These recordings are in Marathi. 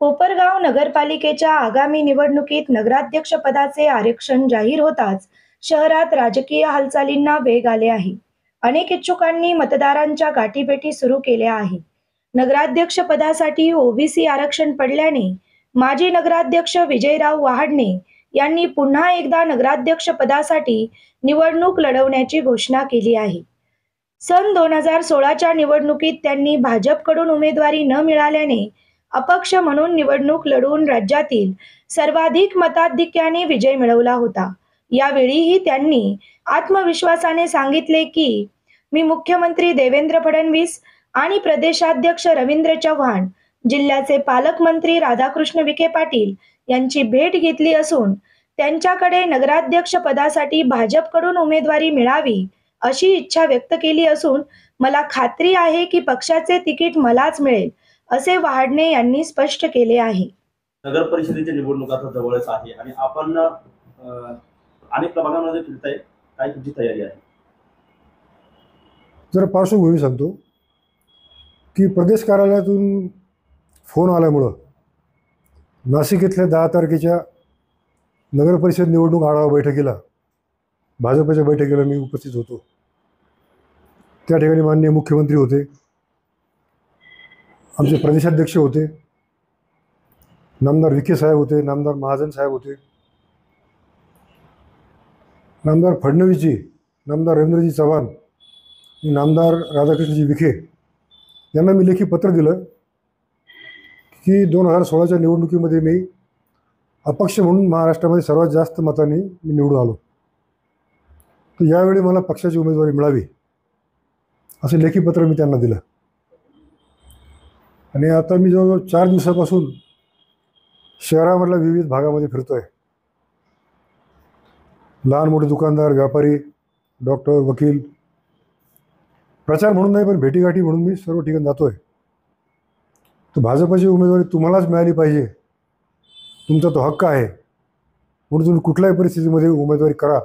कोपरगाव नगरपालिकेच्या आगामी निवडणुकीत नगराध्यक्षपदाचे आरक्षण जाहीर होताच शहरात राजकीय हालचालींना वेग आले आहे. अनेक इच्छुकांनी मतदारांच्या गाठीभेटी सुरू केल्या आहे. नगराध्यक्षपदासाठी ओबीसी आरक्षण पडल्याने माजी नगराध्यक्ष विजयराव वहाडणे यांनी पुन्हा एकदा नगराध्यक्षपदासाठी निवडणूक लढवण्याची घोषणा केली आहे. सन 2016च्या निवडणुकीत त्यांनी भाजपकडून उमेदवारी न मिळाल्याने अपक्ष म्हणून निवडणूक लढवून राज्यातील सर्वाधिक मताधिक्याने विजय मिळवला होता. यावेळीही त्यांनी आत्मविश्वासाने सांगितले की मी मुख्यमंत्री देवेंद्र फडणवीस आणि प्रदेशाध्यक्ष रवींद्र चव्हाण, जिल्ह्याचे पालकमंत्री राधाकृष्ण विखे पाटील यांची भेट घेतली असून त्यांच्याकडे नगराध्यक्ष पदासाठी भाजपकडून उमेदवारी मिळावी अशी इच्छा व्यक्त केली असून मला खात्री आहे की पक्षाचे तिकीट मलाच मिळेल असे वहाडणे यांनी स्पष्ट केले आहे. नगर परिषदेची निवडणूक आता जवळच आहे आणि आपण अनेक प्रभागांमध्ये फिरताय, काय तुमची तयारी आहे? जर पार्श्वभूमी सांगतो की प्रदेश कार्यालयातून फोन आल्यामुळं नाशिक इथल्या 10 तारखेच्या नगर परिषद निवडणूक आढावा बैठकीला, भाजपच्या बैठकीला मी उपस्थित होतो. त्या ठिकाणी माननीय मुख्यमंत्री होते, आमचे प्रदेशाध्यक्ष होते, नामदार विखे साहेब होते, नामदार महाजन साहेब होते, नामदार फडणवीसजी, नामदार रवींद्रजी चव्हाण, नामदार राधाकृष्णजी विखे यांना मी लेखी पत्र दिलं की 2016च्या निवडणुकीमध्ये मी अपक्ष म्हणून महाराष्ट्रामध्ये सर्वात जास्त मतांनी मी निवडून आलो, तर यावेळी मला पक्षाची उमेदवारी मिळावी असे लेखी पत्र मी त्यांना दिलं. आणि आता मी जवळजवळ 4 दिवसापासून शहरामधल्या विविध भागामध्ये फिरतो आहे. लहान मोठे दुकानदार, व्यापारी, डॉक्टर, वकील, प्रचार म्हणून नाही पण भेटीगाठी म्हणून मी सर्व ठिकाणी जातो आहे. तर भाजपची उमेदवारी तुम्हालाच मिळाली पाहिजे, तुमचा तो हक्क आहे, म्हणून तुम्ही कुठल्याही परिस्थितीमध्ये उमेदवारी करा,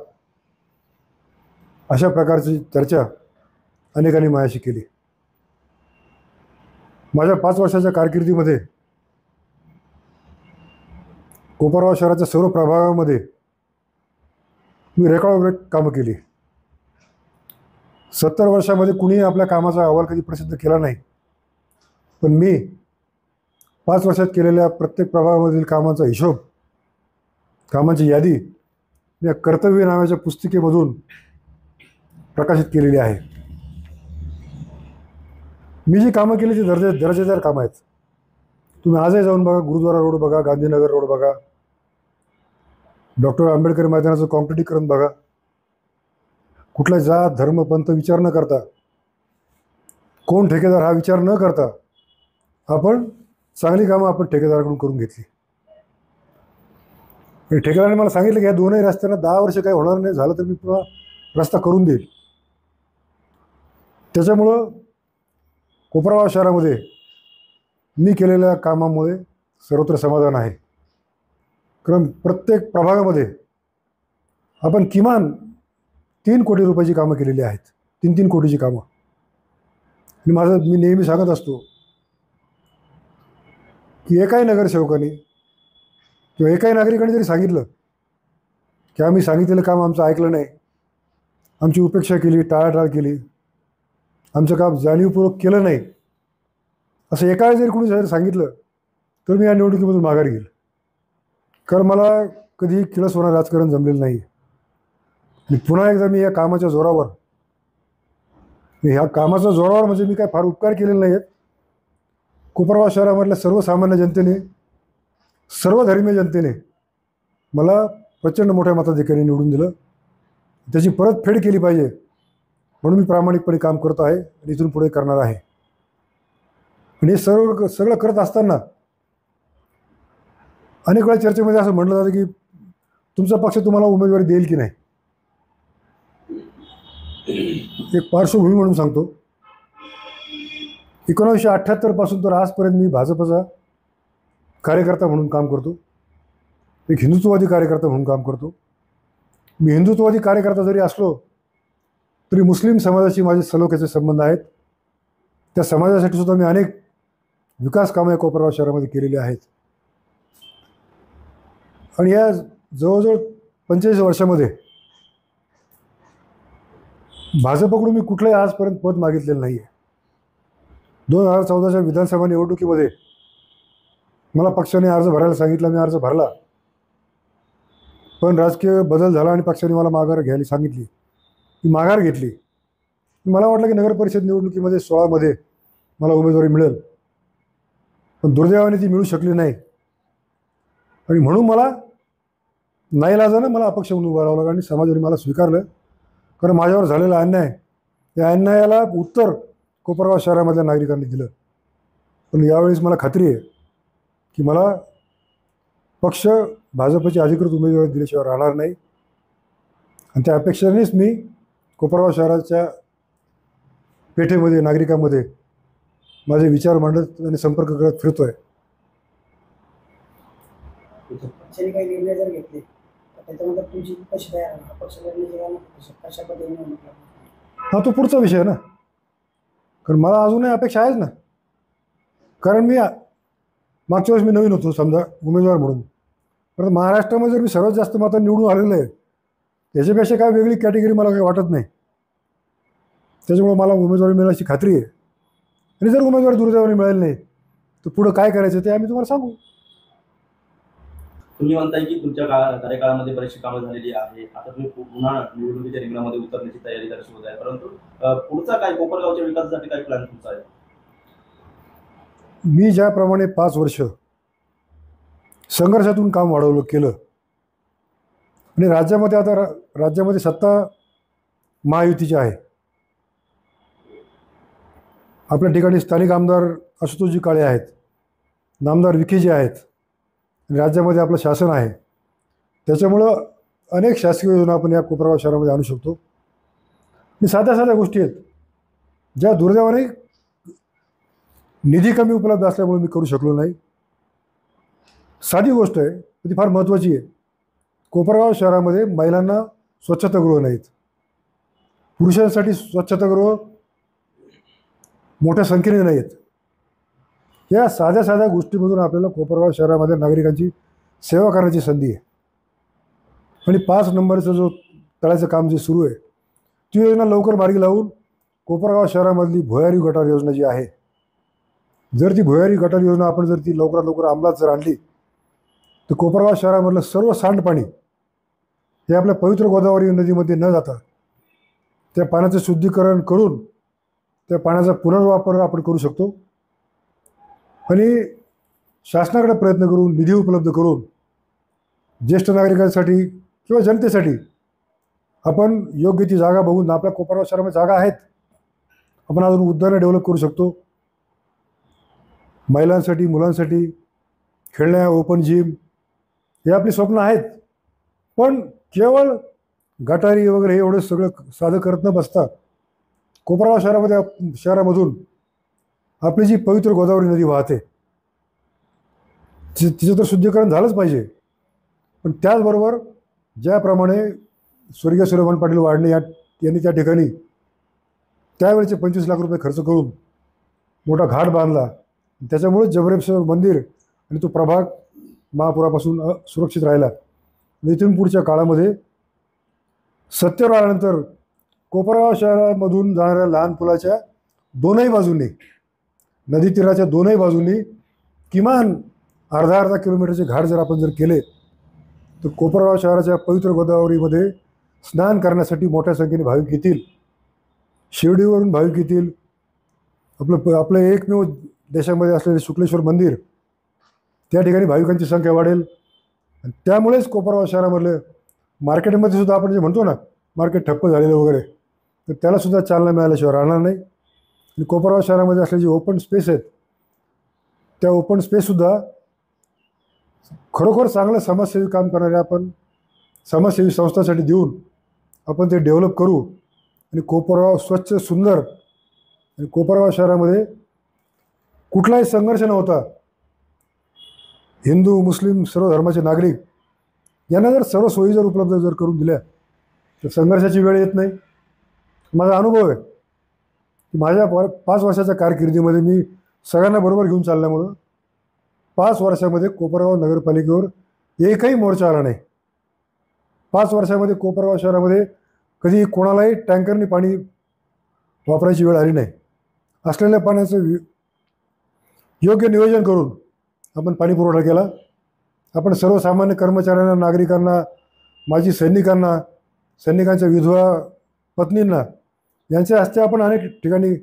अशा प्रकारची चर्चा अनेकांनी माझ्याशी केली. माझ्या 5 वर्षाच्या कारकिर्दीमध्ये कोपरगाव शहराच्या सर्व प्रभागामध्ये मी रेकॉर्ड कामं केली. 70 वर्षामध्ये कुणीही आपल्या कामाचा अहवाल कधी प्रसिद्ध केला नाही, पण मी 5 वर्षात केलेल्या प्रत्येक प्रभागामधील कामाचा हिशोब, कामांची यादी मी कर्तव्य नावाच्या पुस्तिकेमधून प्रकाशित केलेली आहे. मी जी कामं केली ती दर्जेदार कामं आहेत. तुम्ही आजही जाऊन बघा, गुरुद्वारा रोड बघा, गांधीनगर रोड बघा, डॉक्टर आंबेडकर मैदानाचं कॉन्क्रिटीकरण बघा. कुठला जात, धर्म, पंथ विचार न करता, कोण ठेकेदार हा विचार न करता आपण चांगली कामं आपण ठेकेदाराकडून करून घेतली. आणि ठेकेदाराने मला सांगितलं की या दोनही रस्त्यांना 10 वर्ष काही होणार नाही, झालं तर मी पुन्हा रस्ता करून देईल. त्याच्यामुळं कोपरगाव शहरामध्ये मी केलेल्या कामामुळे सर्वत्र समाधान आहे. कारण प्रत्येक प्रभागामध्ये आपण किमान 3 कोटी रुपयाची कामं केलेली आहेत, 3 कोटीची कामं. आणि मी नेहमी सांगत असतो की एकाही नगरसेवकाने किंवा एकाही नागरिकाने जरी सांगितलं की आम्ही सांगितलेलं काम आमचं ऐकलं नाही, आमची उपेक्षा केली, टाळाटाळ केली, आमचं काम जाणीवपूर्वक केलं नाही, असं एकाही जरी कोणी जर सांगितलं तर मी या निवडणुकीमधून माघार घेईल. कारण मला कधी किळसवाणं राजकारण जमलेलं नाही. आणि पुन्हा एकदा मी या कामाच्या जोरावर, ह्या कामाच्या जोरावर म्हणजे मी काय फार उपकार केलेले नाही आहेत. कोपरगाव शहरामधल्या सर्वसामान्य जनतेने, सर्व धर्मीय जनतेने मला प्रचंड मोठ्या मताधिक्याने निवडून दिलं. त्याची परतफेड केली पाहिजे म्हणून मी प्रामाणिकपणे काम करतो आहे आणि इथून पुढे करणार आहे. आणि हे सगळं करत असताना अनेक वेळा चर्चेमध्ये असं म्हटलं जातं की तुमचा पक्ष तुम्हाला उमेदवारी देईल की नाही. एक पार्श्वभूमी म्हणून सांगतो, 1978 पासून तर आजपर्यंत मी भाजपचा कार्यकर्ता म्हणून काम करतो, एक हिंदुत्ववादी कार्यकर्ता म्हणून काम करतो. मी हिंदुत्ववादी कार्यकर्ता जरी असलो तरी मुस्लिम समाजाशी माझे सलोख्याचे संबंध आहेत. त्या समाजासाठी सुद्धा मी अनेक विकास कामं या कोपरगाव शहरामध्ये केलेली आहेत. आणि या जवळजवळ 45 वर्षामध्ये भाजपकडून मी कुठलंही आजपर्यंत पद मागितलेलं नाही आहे. 2014च्या विधानसभा निवडणुकीमध्ये मला पक्षाने अर्ज भरायला सांगितला, मी अर्ज भरला. पण राजकीय बदल झाला आणि पक्षाने मला माघार घ्यायला सांगितली. मी माघार घेतली. मला वाटलं की नगर परिषद निवडणुकीमध्ये 16मध्ये मला उमेदवारी मिळेल, पण दुर्दैवाने ती मिळू शकली नाही. आणि म्हणून मला नाईलाजानं मला अपक्ष म्हणून उभं राहावं लागलं आणि समाजाने मला स्वीकारलं. कारण माझ्यावर झालेला अन्याय, त्या अन्यायाला उत्तर कोपरगाव शहरामधल्या नागरिकांनी दिलं. पण यावेळेस मला खात्री आहे की मला पक्ष भाजपची अधिकृत उमेदवारी दिल्याशिवाय राहणार नाही. आणि त्या अपेक्षेनेच मी कोपरगाव शहराच्या पेठेमध्ये नागरिकांमध्ये माझे विचार मांडत आणि संपर्क करत फिरतो आहे. पक्षाने काही निर्णय जर घेतले तर त्याच्यामध्ये तुमची कशी तयार आहे? पक्ष निर्णय जेव्हा कशा पद्धतीने होणार? हा तो पुढचा विषय आहे ना. कारण मला अजूनही अपेक्षा आहेच ना. कारण मी मागच्या वेळेस मी नवीन होतो समजा उमेदवार म्हणून, परत महाराष्ट्रामध्ये जर मी सर्वात जास्त मतं निवडून आलेलं आहे, त्याच्यापेक्षा काय वेगळी कॅटेगरी मला काही वाटत नाही. त्याच्यामुळे मला उमेदवारी मिळण्याची खात्री आहे. आणि जर उमेदवारी दुर्दैवाने मिळेल नाही तर पुढं काय करायचं ते आम्ही तुम्हाला सांगू. तुम्ही म्हणताय की तुमच्या कार्यकाळामध्ये बरीचशी कामं झालेली आहे, आता तुम्ही पुन्हा निवडणुकीच्या रिंगणामध्ये उतरण्याची तयारी दर्शवत आहे, परंतु पुढचा काय कोपरगावच्या विकासासाठी काय प्लॅन तुमचा आहे? मी ज्याप्रमाणे 5 वर्ष संघर्षातून काम वाढवलं केलं आणि राज्यामध्ये आता राज्यामध्ये सत्ता महायुतीची आहे. आपल्या ठिकाणी स्थानिक आमदार आशुतोषजी काळे आहेत, नामदार विखेजी आहेत, राज्यामध्ये आपलं शासन आहे. त्याच्यामुळं अनेक शासकीय योजना आपण या कोपरगाव शहरामध्ये आणू शकतो. आणि साध्या साध्या गोष्टी आहेत ज्या दुर्दैवाने निधी कमी उपलब्ध असल्यामुळे मी करू शकलो नाही. साधी गोष्ट आहे, ती फार महत्त्वाची आहे. कोपरगाव शहरामध्ये महिलांना स्वच्छतागृह नाहीत, पुरुषांसाठी स्वच्छतागृह मोठ्या संख्येने नाही आहेत. या साध्या साध्या गोष्टीमधून आपल्याला कोपरगाव शहरामध्ये नागरिकांची सेवा करण्याची संधी आहे. आणि 5 नंबरचं जो तळ्याचं काम जे सुरू आहे ती योजना लवकर मार्गी लावून कोपरगाव शहरामधली भुयारी गटार योजना जी आहे, जर ती भुयारी गटार योजना आपण जर ती लवकरात लवकर अंमलात जर आणली तर कोपरगाव शहरामधलं सर्व सांडपाणी हे आपल्या पवित्र गोदावरी नदीमध्ये न जाता त्या पाण्याचं शुद्धीकरण करून त्या पाण्याचा पुनर्वापर आपण करू शकतो. आणि शासनाकडे प्रयत्न करून निधी उपलब्ध करून ज्येष्ठ नागरिकांसाठी किंवा जनतेसाठी आपण योग्य ती जागा बघून, आपल्या कोपरगाव शहरामध्ये जागा आहेत, आपण अजून उद्यानं डेव्हलप करू शकतो. महिलांसाठी, मुलांसाठी खेळण्या, ओपन जिम हे आपली स्वप्न आहेत. पण केवळ गटारी वगैरे हे एवढं सगळं साधं करत न बसता कोपरगाव शहरामधून आपली जी पवित्र गोदावरी नदी वाहते तिचं तर शुद्धीकरण झालंच पाहिजे. पण त्याचबरोबर ज्याप्रमाणे स्वर्गीय सूर्यभान पाटील वाडणे यांनी त्या ठिकाणी त्यावेळेचे 25 लाख रुपये खर्च करून मोठा घाट बांधला, त्याच्यामुळे जबरेश्वर मंदिर आणि तो प्रभाग महापुरापासून सुरक्षित राहिला. इथून पुढच्या काळामध्ये सत्तेवर आल्यानंतर कोपरगाव शहरामधून जाणाऱ्या लहान पुलाच्या दोनही बाजूंनी, नदी तीराच्या दोनही बाजूंनी किमान अर्धा किलोमीटरचे घाट जर आपण जर केले तर कोपरगाव शहराच्या पवित्र गोदावरीमध्ये स्नान करण्यासाठी मोठ्या संख्येने भाविक येतील. शिर्डीवरून भाविक येतील. आपलं एकमेव देशामध्ये असलेले शुक्लेश्वर मंदिर, त्या ठिकाणी भाविकांची संख्या वाढेल. आणि त्यामुळेच कोपरगाव शहरामधलं मार्केटमध्ये सुद्धा आपण जे म्हणतो ना मार्केट ठप्प झालेलं वगैरे, तर त्यालासुद्धा चालना मिळाल्याशिवाय राहणार नाही. आणि कोपरगाव शहरामध्ये असलेले जे ओपन स्पेस आहेत त्या ओपन स्पेससुद्धा खरोखर चांगलं समाजसेवी काम करणारे आपण समाजसेवी संस्थांसाठी देऊन आपण ते डेव्हलप करू. आणि कोपरगाव स्वच्छ, सुंदर, आणि कोपरगाव शहरामध्ये कुठलाही संघर्ष नव्हता. हिंदू, मुस्लिम सर्व धर्माचे नागरिक यांना जर सर्व सोयी जर उपलब्ध जर करून दिल्या तर संघर्षाची वेळ येत नाही. माझा अनुभव आहे की माझ्या 5 वर्षाच्या कारकिर्दीमध्ये मी सगळ्यांना बरोबर घेऊन चालल्यामुळं 5 वर्षामध्ये कोपरगाव नगरपालिकेवर एकही मोर्चा आला नाही. 5 वर्षामध्ये कोपरगाव शहरामध्ये कधी कोणालाही टँकरने पाणी वापरायची वेळ आली नाही. असलेल्या पाण्याचं योग्य नियोजन करून आपण पाणी पुरवठा केला. आपण सर्वसामान्य कर्मचाऱ्यांना, नागरिकांना, माजी सैनिकांना, सैनिकांच्या विधवा पत्नींना यांच्या हस्ते आपण अनेक ठिकाणी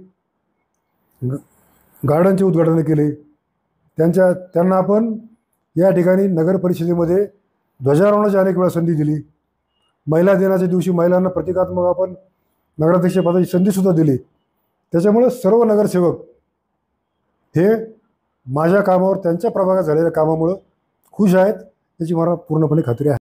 गार्डनचे उद्घाटन केले. त्यांना आपण या ठिकाणी नगर परिषदेमध्ये ध्वजारोहणाची अनेक वेळा संधी दिली. महिला दिनाच्या दिवशी महिलांना प्रतिकात्मक आपण नगराध्यक्ष पदाची संधीसुद्धा दिली. त्याच्यामुळे सर्व नगरसेवक हे माझ्या कामावर, त्यांच्या प्रभागात झालेल्या कामामुळं खुश आहेत, याची मला पूर्णपणे खात्री आहे.